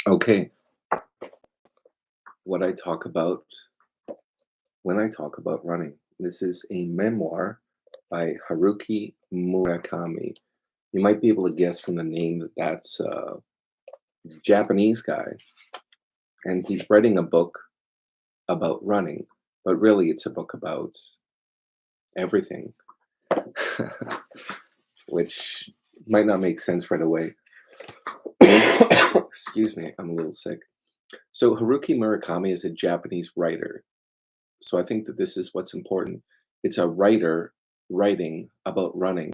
Okay, what I talk about when I talk about running. This is a memoir by Haruki Murakami. You might be able to guess from the name that that's a Japanese guy, and he's writing a book about running, but really it's a book about everything, which might not make sense right away. Excuse me, I'm a little sick. So, Haruki Murakami is a Japanese writer. So I think that this is what's important. It's a writer writing about running.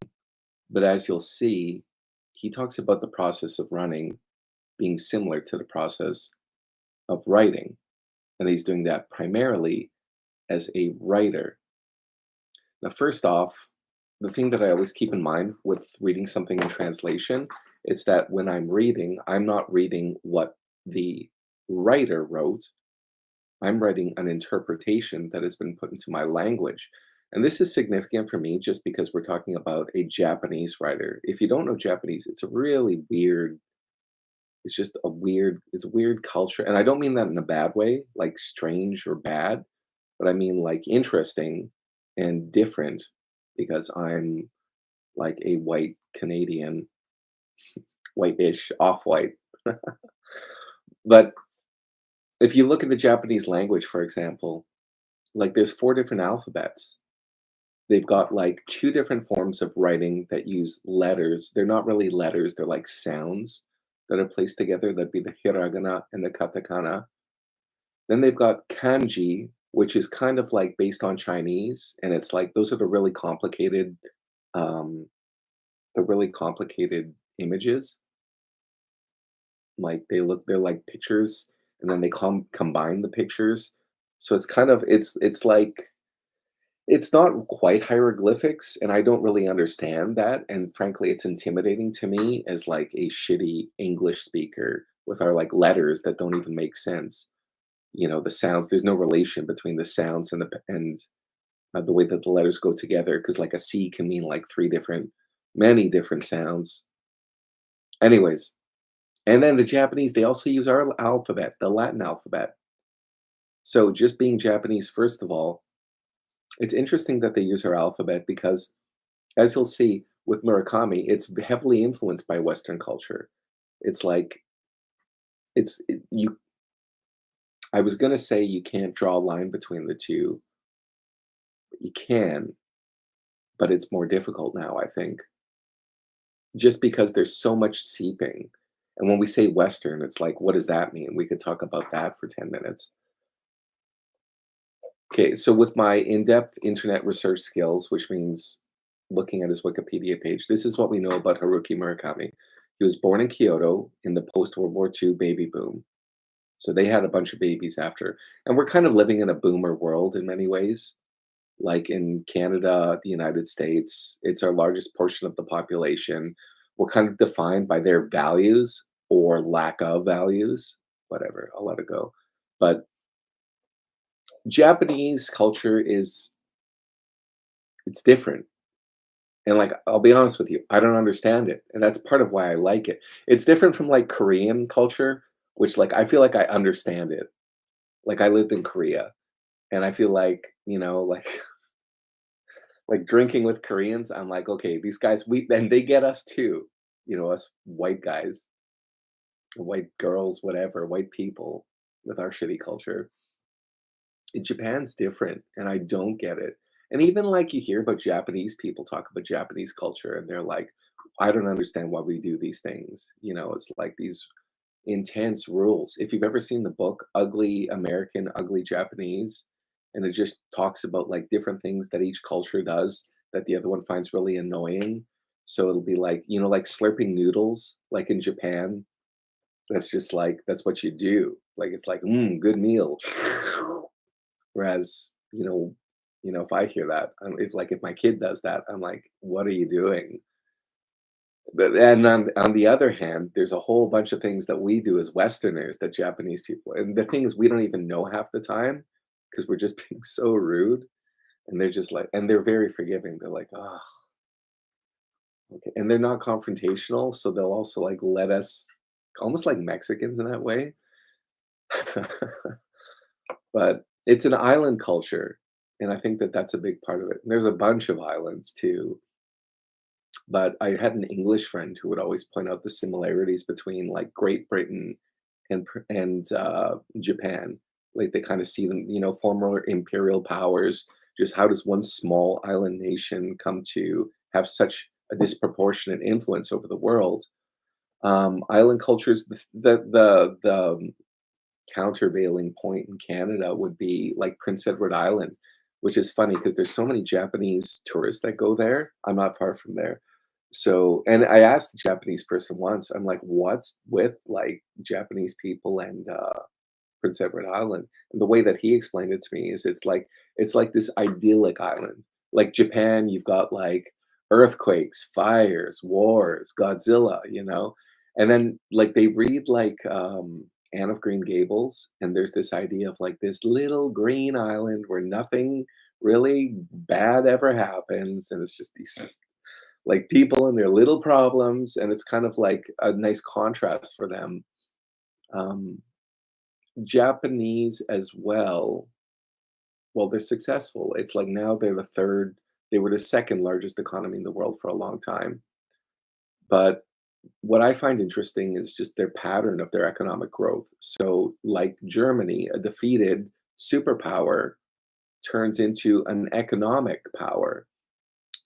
But as you'll see, he talks about the process of running being similar to the process of writing. And he's doing that primarily as a writer. Now, first off, the thing that I always keep in mind with reading something in translation, it's that when I'm reading, I'm not reading what the writer wrote. I'm writing an interpretation that has been put into my language. And this is significant for me just because we're talking about a Japanese writer. If you don't know Japanese, it's a really weird, it's just it's a weird culture. And I don't mean that in a bad way, like strange or bad, but I mean like interesting and different because I'm like a white Canadian, white-ish, off-white. But if you look at the Japanese language, for example, like there's four different alphabets. They've got, like, 2 different forms of writing that use letters. They're not really letters, they're like sounds that are placed together. That'd be the hiragana and the katakana. Then they've got kanji, which is kind of, like, based on Chinese, and it's like those are um, the really complicated images. Like, they're like pictures, and then they combine the pictures. So it's kind of it's like it's not quite hieroglyphics, and I don't really understand that, and frankly, it's intimidating to me as, like, a shitty English speaker with our, like, letters that don't even make sense. The sounds there's no relation between the sounds and the way that the letters go together. Because like, a C can mean, like, 3 different many different sounds. Anyways, and then the Japanese, they also use our alphabet, the Latin alphabet. So, just being Japanese, first of all, it's interesting that they use our alphabet because as you'll see with Murakami, it's heavily influenced by Western culture. It's like you. I was gonna say you can't draw a line between the two. You can, but it's more difficult now. I think just because there's so much seeping, and when we say Western, it's like, what does that mean? We could talk about that for 10 minutes. Okay, so with my in-depth internet research skills, which means looking at his Wikipedia page, this is what we know about Haruki Murakami. He was born in Kyoto in the post-World War II baby boom. So they had a bunch of babies after. And we're kind of living in a boomer world in many ways. Like in Canada, the United States, it's our largest portion of the population. We're kind of defined by their values or lack of values. Whatever, I'll let it go. But Japanese culture is it's different. And, like, I'll be honest with you, I don't understand it, and that's part of why I like it. It's different from, like, Korean culture, which, like, I feel like I understand it. Like, I lived in Korea, and I feel like, like like, drinking with Koreans, I'm like, "Okay, these guys, we" and they get us too, us white guys, white girls, whatever, white people with our shitty culture. Japan's different, and I don't get it. And even like you hear about Japanese people talk about Japanese culture, and they're like, I don't understand why we do these things. It's like these intense rules. If you've ever seen the book Ugly American, Ugly Japanese, and it just talks about like different things that each culture does that the other one finds really annoying. So it'll be like, like slurping noodles, like in Japan. That's just like, that's what you do. Like, it's like, good meal. Whereas, if I hear that, if my kid does that, I'm like, "What are you doing?" But and on the other hand, there's a whole bunch of things that we do as Westerners that Japanese people and the thing is we don't even know half the time because 'cause we're just being so rude, and they're just like and they're very forgiving. They're like, "Oh, okay." And they're not confrontational, so they'll also, like, let us almost like Mexicans in that way. But it's an island culture, and I think that that's a big part of it. And there's a bunch of islands too, but I had an English friend who would always point out the similarities between, like, Great Britain and Japan. Like, they kinda see them, former imperial powers, just how does one small island nation come to have such a disproportionate influence over the world? Island cultures, the countervailing point in Canada would be, like, Prince Edward Island, which is funny because there's so many Japanese tourists that go there. I'm not far from there. So and I asked a Japanese person once, I'm like, "What's with, like, Japanese people and Prince Edward Island?" And the way that he explained it to me is it's like this idyllic island. Like Japan, you've got, like, earthquakes, fires, wars, Godzilla, you know? And then, like, they read, like, Anne of Green Gables, and there's this idea of, like, this little green island where nothing really bad ever happens, and it's just these, like, people and their little problems, and it's kind of like a nice contrast for them. Um, Japanese as well, they're successful. It's like now they were the second largest economy in the world for a long time. But what I find interesting is just their pattern of their economic growth. So, like Germany, a defeated superpower turns into an economic power.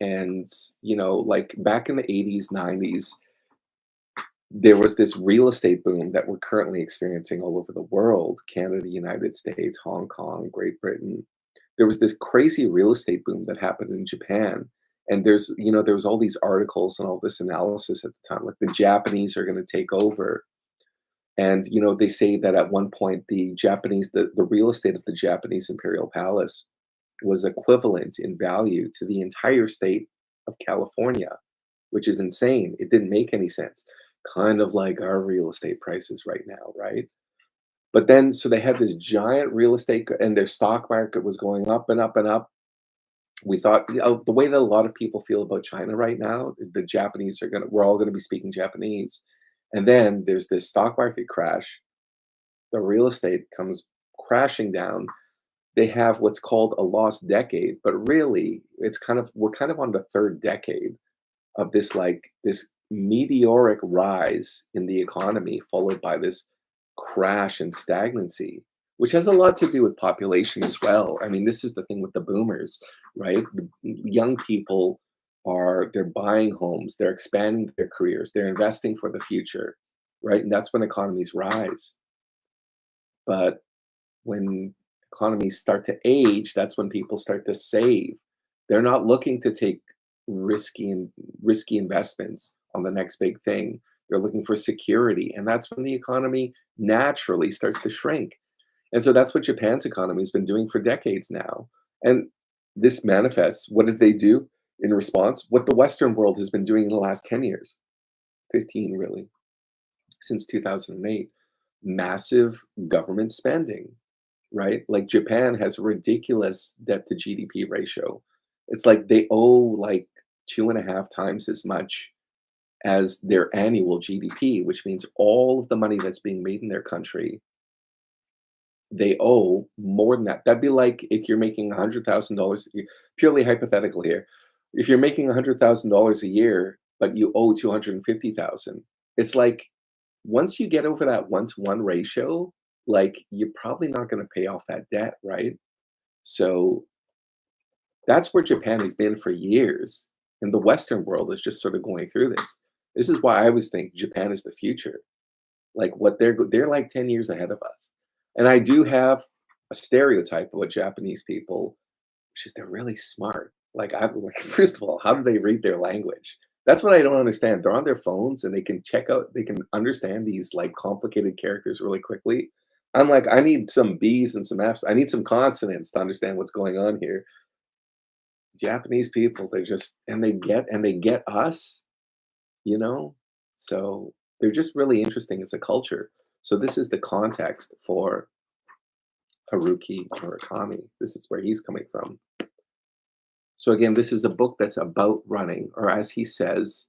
And, like back in the 80s, 90s, there was this real estate boom that we're currently experiencing all over the world, Canada, United States, Hong Kong, Great Britain. There was this crazy real estate boom that happened in Japan. And there was all these articles and all this analysis at the time, like the Japanese are going to take over. And, they say that at one point, the real estate of the Japanese imperial palace was equivalent in value to the entire state of California, which is insane. It didn't make any sense. Kind of like our real estate prices right now, right? But then, so they had this giant real estate, and their stock market was going up and up and up. We thought, the way that a lot of people feel about China right now, we're all gonna be speaking Japanese. And then there's this stock market crash. The real estate comes crashing down. They have what's called a lost decade, but really, we're kind of on the third decade of this meteoric rise in the economy, followed by this crash and stagnancy, which has a lot to do with population as well. I mean, this is the thing with the boomers, right? The young people they're buying homes, they're expanding their careers, they're investing for the future, right? And that's when economies rise. But when economies start to age, that's when people start to save. They're not looking to take risky and risky investments on the next big thing. They're looking for security, and that's when the economy naturally starts to shrink. And so that's what Japan's economy has been doing for decades now. And this manifests. What did they do in response? What the Western world has been doing in the last 10 years, 15 really, since 2008. Massive government spending, right? Like Japan has a ridiculous debt to GDP ratio. It's like they owe like 2.5 times as much as their annual GDP, which means all of the money that's being made in their country, they owe more than that. That'd be like if you're making $100,000, purely hypothetical here. If you're making $100,000 a year, but you owe 250,000, it's like once you get over that 1-to-1 ratio, like you're probably not going to pay off that debt, right? So that's where Japan has been for years, and the Western world is just sort of going through this. This is why I always think Japan is the future. Like what they're like 10 years ahead of us. And I do have a stereotype about Japanese people, which is they're really smart. Like like first of all, how do they read their language? That's what I don't understand. They're on their phones and they can understand these like complicated characters really quickly. I'm like, I need some B's and some F's. I need some consonants to understand what's going on here. Japanese people, they just and they get us, you know? So they're just really interesting as a culture. So this is the context for Haruki Murakami. This is where he's coming from. So again, this is a book that's about running, or as he says,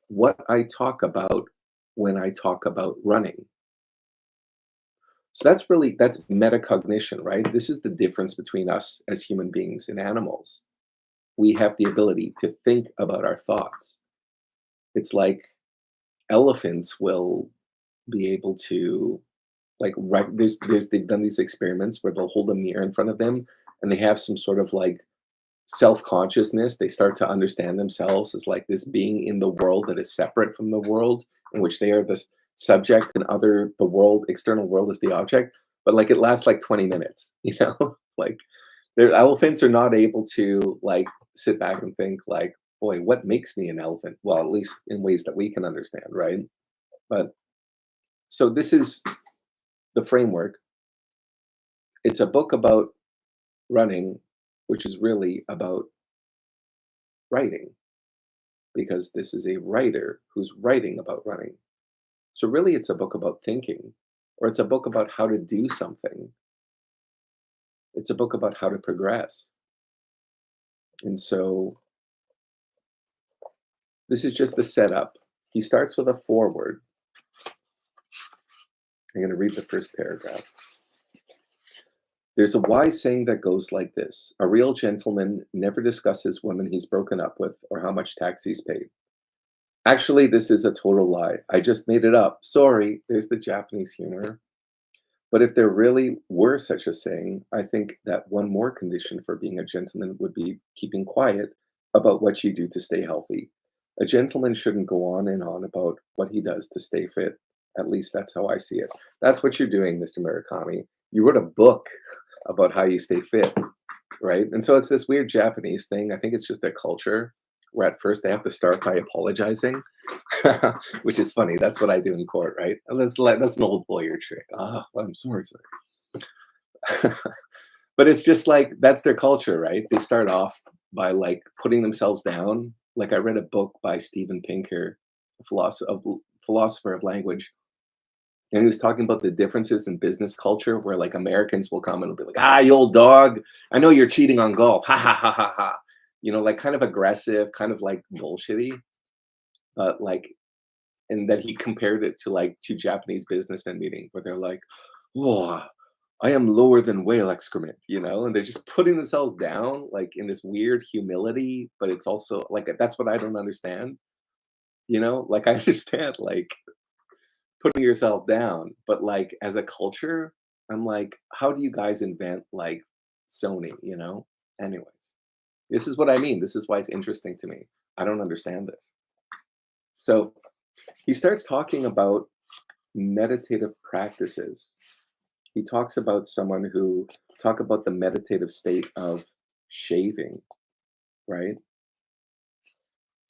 what I talk about when I talk about running. So that's metacognition, right? This is the difference between us as human beings and animals. We have the ability to think about our thoughts. It's like elephants will be able to they've done these experiments where they'll hold a mirror in front of them and they have some sort of like self-consciousness. They start to understand themselves as like this being in the world that is separate from the world in which they are the subject and other the world external world is the object, but like it lasts like 20 minutes, like their elephants are not able to like sit back and think like, boy, what makes me an elephant? Well, at least in ways that we can understand, right? But so this is the framework. It's a book about running, which is really about writing, because this is a writer who's writing about running. So really it's a book about thinking, or it's a book about how to do something. It's a book about how to progress. And so this is just the setup. He starts with a foreword. I'm going to read the first paragraph. There's a wise saying that goes like this: a real gentleman never discusses women he's broken up with or how much tax he's paid. Actually, this is a total lie. I just made it up. Sorry, there's the Japanese humor. But if there really were such a saying, I think that one more condition for being a gentleman would be keeping quiet about what you do to stay healthy. A gentleman shouldn't go on and on about what he does to stay fit. At least that's how I see it. That's what you're doing, Mr. Murakami. You wrote a book about how you stay fit, right? And so it's this weird Japanese thing. I think it's just their culture where at first they have to start by apologizing, which is funny. That's what I do in court, right? And that's an old lawyer trick. Ah, well, I'm sorry, sir. But it's just like that's their culture, right? They start off by like putting themselves down. Like I read a book by Steven Pinker, philosopher of language, and he was talking about the differences in business culture where like Americans will come and will be like, ah, you old dog, I know you're cheating on golf. Ha ha ha ha ha. Like kind of aggressive, kind of like bullshitty. But like, and then he compared it to like two Japanese businessmen meeting where they're like, whoa, I am lower than whale excrement, and they're just putting themselves down like in this weird humility, but it's also like that's what I don't understand, like I understand like putting yourself down, but like as a culture, I'm like, how do you guys invent like Sony, Anyways, this is what I mean. This is why it's interesting to me. I don't understand this. So he starts talking about meditative practices. He talks about someone who talk about the meditative state of shaving, right?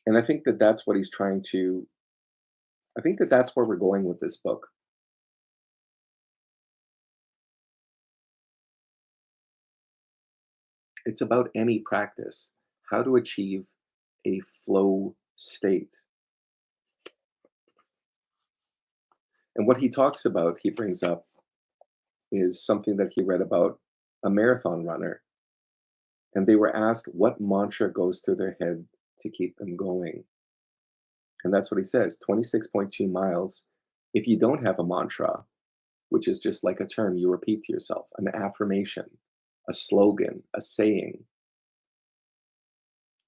And I think that that's what he's trying to I think that that's where we're going with this book. It's about any practice, how to achieve a flow state. And what he talks about, he brings up, is something that he read about a marathon runner. And they were asked what mantra goes through their head to keep them going. And that's what he says 26.2 miles. If you don't have a mantra, which is just like a term you repeat to yourself, an affirmation, a slogan, a saying,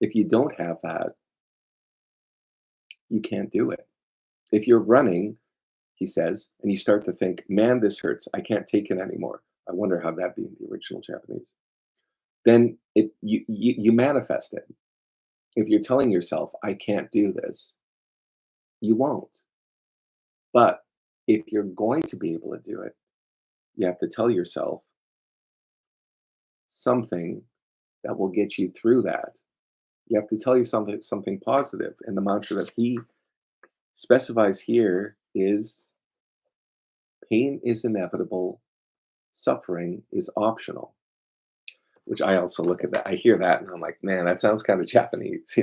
if you don't have that, you can't do it. If you're running, he says, and you start to think, man, this hurts. I can't take it anymore. I wonder how that'd be in the original Japanese. Then you manifest it. If you're telling yourself, I can't do this, you won't. But if you're going to be able to do it, you have to tell yourself something that will get you through that. You have to tell you something positive. And the mantra that he specifies here is pain is inevitable, suffering is optional. Which I also look at that. I hear that and I'm like, man, that sounds kind of Japanese.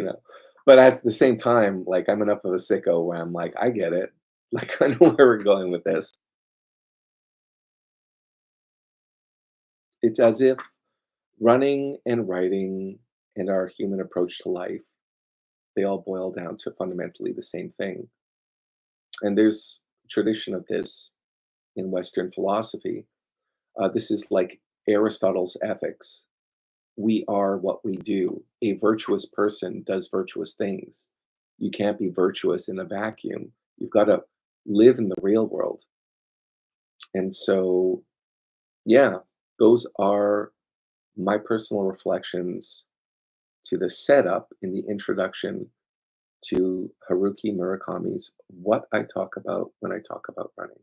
But at the same time, like I'm enough of a sicko where I'm like, I get it. Like I know where we're going with this. It's as if running and writing and our human approach to life, they all boil down to fundamentally the same thing. And there's tradition of this in Western philosophy. This is like Aristotle's ethics. We are what we do. A virtuous person does virtuous things. You can't be virtuous in a vacuum. You've got to live in the real world. And so, yeah, those are my personal reflections to the setup in the introduction to Haruki Murakami's What I Talk About When I Talk About Running.